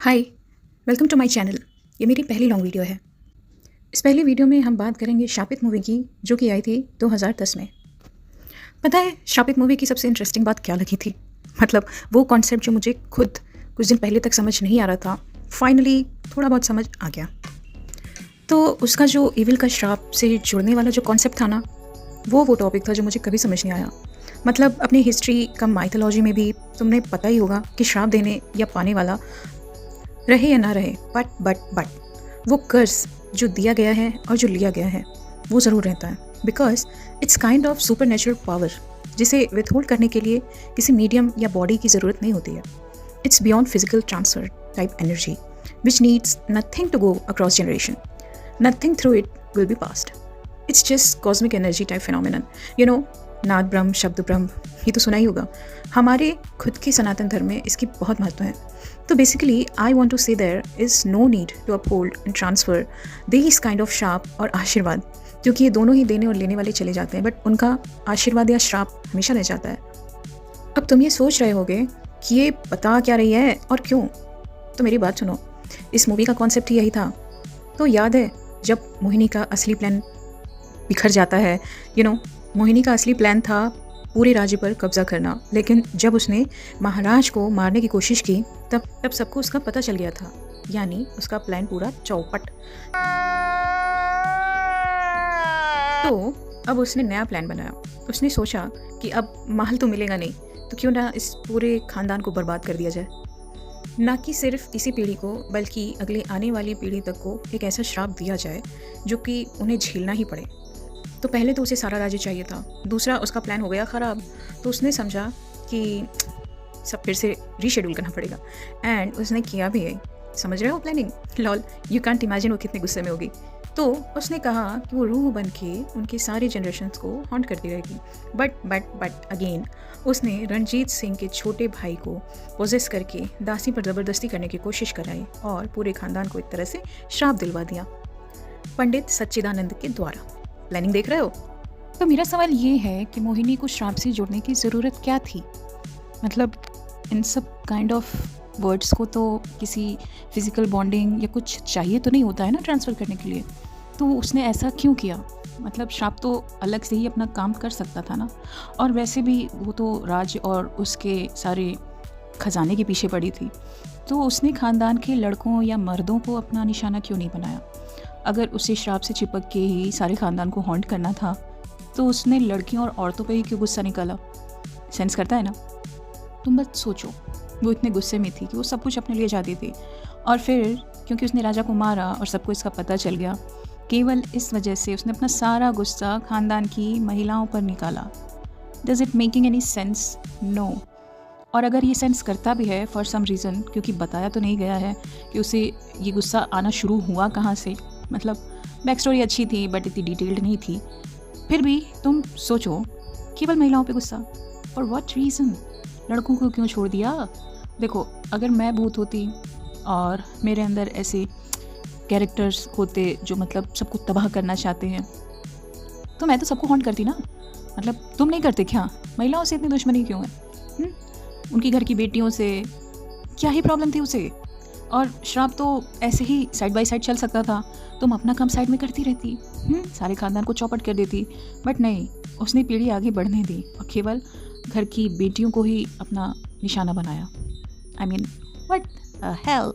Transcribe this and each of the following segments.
Hi, welcome to my channel. ये मेरी पहली लॉन्ग वीडियो है। इस पहली वीडियो में हम बात करेंगे शापित मूवी की, जो कि आई थी 2010 में। पता है शापित मूवी की सबसे इंटरेस्टिंग बात क्या लगी थी? मतलब वो कॉन्सेप्ट जो मुझे खुद कुछ दिन पहले तक समझ नहीं आ रहा था, फाइनली थोड़ा बहुत समझ आ गया। तो उसका जो इविल का श्राप से जुड़ने वाला जो कॉन्सेप्ट था ना, वो टॉपिक था जो मुझे कभी समझ नहीं आया। मतलब अपनी हिस्ट्री का माइथोलॉजी में भी तुमने पता ही होगा कि श्राप देने या पाने वाला रहे या ना रहे, बट वो कर्ज जो दिया गया है और जो लिया गया है वो ज़रूर रहता है। Because it's kind of super natural power जिसे विथहोल्ड करने के लिए किसी मीडियम या बॉडी की ज़रूरत नहीं होती है। It's beyond physical transfer type energy which needs nothing to go across generation, nothing through it will be passed. It's just cosmic energy type phenomenon. नाद ब्रह्म, शब्द ब्रह्म, ये तो सुना ही होगा। हमारे खुद के सनातन धर्म में इसकी बहुत महत्व है। तो basically I want to say there is no need to uphold and transfer this kind of श्राप और आशीर्वाद, क्योंकि ये दोनों ही देने और लेने वाले चले जाते हैं, बट उनका आशीर्वाद या श्राप हमेशा रह जाता है। अब तुम ये सोच रहे होगे कि ये बता क्या रही है और क्यों? तो मेरी बात सुनो, इस मूवी का कॉन्सेप्ट ही यही था। तो याद है जब मोहिनी का असली प्लान बिखर जाता है, मोहिनी का असली प्लान था पूरे राज्य पर कब्जा करना, लेकिन जब उसने महाराज को मारने की कोशिश की तब सबको उसका पता चल गया था, यानी उसका प्लान पूरा चौपट। तो अब उसने नया प्लान बनाया। उसने सोचा कि अब महल तो मिलेगा नहीं, तो क्यों ना इस पूरे खानदान को बर्बाद कर दिया जाए। ना कि सिर्फ इसी पीढ़ी को, बल्कि अगले आने वाली पीढ़ी तक को एक ऐसा श्राप दिया जाए जो कि उन्हें झेलना ही पड़े। तो पहले तो उसे सारा राज्य चाहिए था, दूसरा उसका प्लान हो गया ख़राब, तो उसने समझा कि सब फिर से रीशेड्यूल करना पड़ेगा, एंड उसने किया भी है। समझ रहे हो planning? Lol, you can't imagine वो कितने गुस्से में होगी। तो उसने कहा कि वो रूह बन के उनके सारे जनरेशन्स को हॉन्ट करती रहेगी। बट अगेन उसने रणजीत सिंह के छोटे भाई को पोजेस करके दासी पर ज़बरदस्ती करने की कोशिश कराई और पूरे खानदान को एक तरह से श्राप दिलवा दिया पंडित सच्चिदानंद के द्वारा। प्लानिंग देख रहे हो? तो मेरा सवाल ये है कि मोहिनी को श्राप से जोड़ने की ज़रूरत क्या थी? मतलब इन सब काइंड ऑफ वर्ड्स को तो किसी फिज़िकल बॉन्डिंग या कुछ चाहिए तो नहीं होता है ना ट्रांसफ़र करने के लिए। तो उसने ऐसा क्यों किया? मतलब श्राप तो अलग से ही अपना काम कर सकता था ना। और वैसे भी वो तो राज और उसके सारे खजाने के पीछे पड़ी थी, तो उसने ख़ानदान के लड़कों या मर्दों को अपना निशाना क्यों नहीं बनाया? अगर उसे श्राप से चिपक के ही सारे ख़ानदान को हॉन्ट करना था, तो उसने लड़कियों और औरतों पे ही क्यों गुस्सा निकाला? सेंस करता है ना? तुम बस सोचो, वो इतने गुस्से में थी कि वो सब कुछ अपने लिए चाहती थी, और फिर क्योंकि उसने राजा को मारा और सबको इसका पता चल गया, केवल इस वजह से उसने अपना सारा गुस्सा ख़ानदान की महिलाओं पर निकाला। Does it making any sense? No. और अगर ये सेंस करता भी है फॉर सम रीज़न, क्योंकि बताया तो नहीं गया है कि उसे ये गुस्सा आना शुरू हुआ कहाँ से। मतलब बैक स्टोरी अच्छी थी बट इतनी डिटेल्ड नहीं थी। फिर भी तुम सोचो, केवल महिलाओं पे गुस्सा, फॉर व्हाट रीज़न? लड़कों को क्यों छोड़ दिया? देखो, अगर मैं भूत होती और मेरे अंदर ऐसे कैरेक्टर्स होते जो मतलब सबको तबाह करना चाहते हैं, तो मैं तो सबको हॉन्ट करती ना। मतलब तुम नहीं करते क्या? महिलाओं से इतनी दुश्मनी क्यों है? उनकी घर की बेटियों से क्या ही प्रॉब्लम थी उसे? और श्राप तो ऐसे ही साइड बाय साइड चल सकता था, तुम अपना काम साइड में करती रहती, सारे खानदान को चौपट कर देती। बट नहीं, उसने पीढ़ी आगे बढ़ने दी और केवल घर की बेटियों को ही अपना निशाना बनाया। I mean what hello?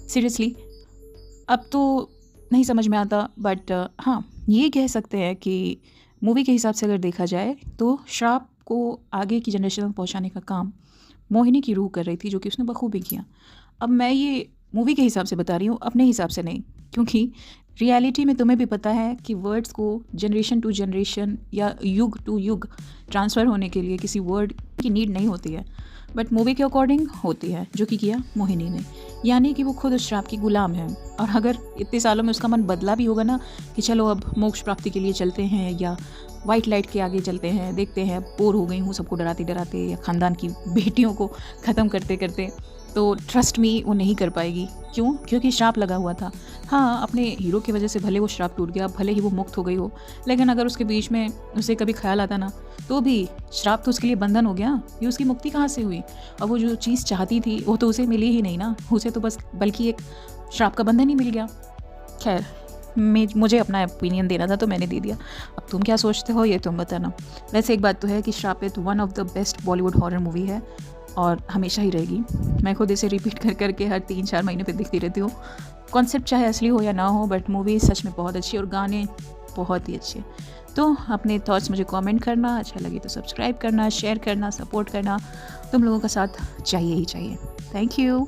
Seriously, अब तो नहीं समझ में आता, बट हाँ, ये कह सकते हैं कि मूवी के हिसाब से अगर देखा जाए तो श्राप को आगे की जनरेशन में पहुंचाने का काम मोहिनी की रूह कर रही थी, जो कि उसने बखूबी किया। अब मैं ये मूवी के हिसाब से बता रही हूँ, अपने हिसाब से नहीं, क्योंकि रियलिटी में तुम्हें भी पता है कि वर्ड्स को जनरेशन टू जनरेशन या युग टू युग ट्रांसफ़र होने के लिए किसी वर्ड की नीड नहीं होती है, बट मूवी के अकॉर्डिंग होती है, जो कि किया मोहिनी ने। यानी कि वो खुद उस श्राप की गुलाम है, और अगर इतने सालों में उसका मन बदला भी होगा ना कि चलो अब मोक्ष प्राप्ति के लिए चलते हैं या वाइट लाइट के आगे चलते हैं, देखते हैं, बोर हो गई हूँ सबको डराते डराते या ख़ानदान की बेटियों को ख़त्म करते करते, तो ट्रस्ट मी वो नहीं कर पाएगी। क्यों? क्योंकि श्राप लगा हुआ था। हाँ, अपने हीरो की वजह से भले वो श्राप टूट गया, भले ही वो मुक्त हो गई हो, लेकिन अगर उसके बीच में उसे कभी ख्याल आता ना, तो भी श्राप तो उसके लिए बंधन हो गया। ये उसकी मुक्ति कहाँ से हुई? और वो जो चीज़ चाहती थी वो तो उसे मिली ही नहीं ना, उसे तो बस बल्कि एक श्राप का बंधन ही मिल गया। खैर, मुझे अपना ओपिनियन देना था तो मैंने दे दिया। अब तुम क्या सोचते हो ये तुम बताना। वैसे एक बात तो है कि श्रापित one of the best Bollywood horror movie है और हमेशा ही रहेगी। मैं खुद इसे रिपीट कर करके हर 3-4 महीने पे देखती रहती हूँ। कॉन्सेप्ट चाहे असली हो या ना हो, बट मूवी सच में बहुत अच्छी और गाने बहुत ही अच्छे। तो अपने थॉट्स मुझे कमेंट करना, अच्छा लगे तो सब्सक्राइब करना, शेयर करना, सपोर्ट करना। तुम लोगों का साथ चाहिए ही चाहिए। Thank you.